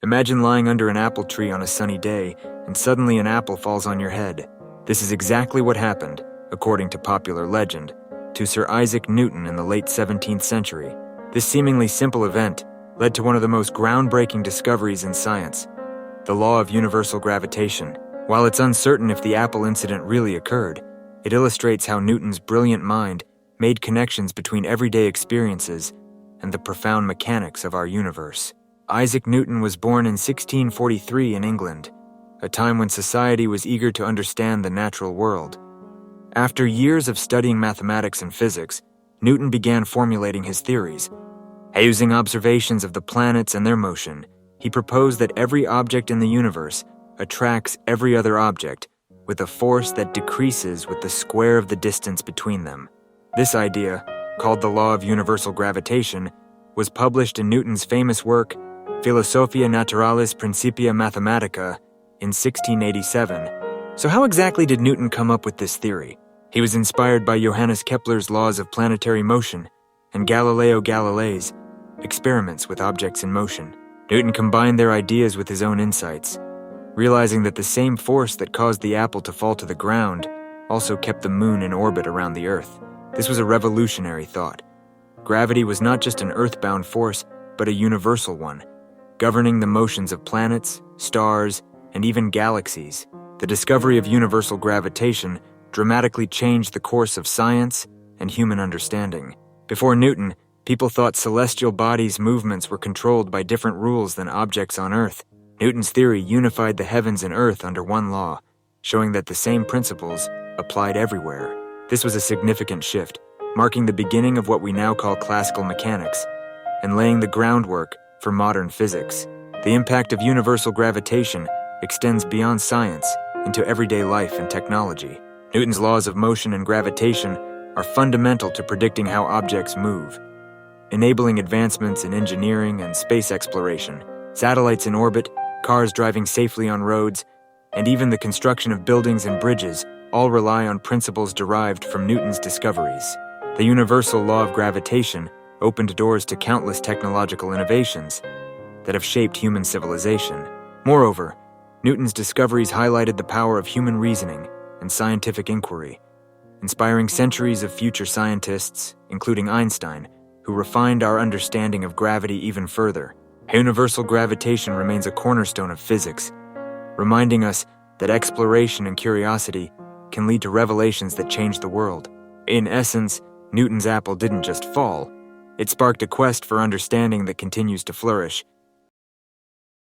Imagine lying under an apple tree on a sunny day, and suddenly an apple falls on your head. This is exactly what happened, according to popular legend, to Sir Isaac Newton in the late 17th century. This seemingly simple event led to one of the most groundbreaking discoveries in science, the law of universal gravitation. While it's uncertain if the apple incident really occurred, it illustrates how Newton's brilliant mind made connections between everyday experiences and the profound mechanics of our universe. Isaac Newton was born in 1643 in England, a time when society was eager to understand the natural world. After years of studying mathematics and physics, Newton began formulating his theories. Using observations of the planets and their motion, he proposed that every object in the universe attracts every other object with a force that decreases with the square of the distance between them. This idea, called the law of universal gravitation, was published in Newton's famous work, Philosophia Naturalis Principia Mathematica, in 1687. So how exactly did Newton come up with this theory? He was inspired by Johannes Kepler's laws of planetary motion and Galileo Galilei's experiments with objects in motion. Newton combined their ideas with his own insights, realizing that the same force that caused the apple to fall to the ground also kept the moon in orbit around the Earth. This was a revolutionary thought. Gravity was not just an earthbound force, but a universal one, governing the motions of planets, stars, and even galaxies. The discovery of universal gravitation dramatically changed the course of science and human understanding. Before Newton, people thought celestial bodies' movements were controlled by different rules than objects on Earth. Newton's theory unified the heavens and Earth under one law, showing that the same principles applied everywhere. This was a significant shift, marking the beginning of what we now call classical mechanics, and laying the groundwork for modern physics. The impact of universal gravitation extends beyond science into everyday life and technology. Newton's laws of motion and gravitation are fundamental to predicting how objects move, enabling advancements in engineering and space exploration. Satellites in orbit, cars driving safely on roads, and even the construction of buildings and bridges all rely on principles derived from Newton's discoveries. The universal law of gravitation opened doors to countless technological innovations that have shaped human civilization. Moreover, Newton's discoveries highlighted the power of human reasoning and scientific inquiry, inspiring centuries of future scientists, including Einstein, who refined our understanding of gravity even further. Universal gravitation remains a cornerstone of physics, reminding us that exploration and curiosity can lead to revelations that change the world. In essence, Newton's apple didn't just fall. It sparked a quest for understanding that continues to flourish.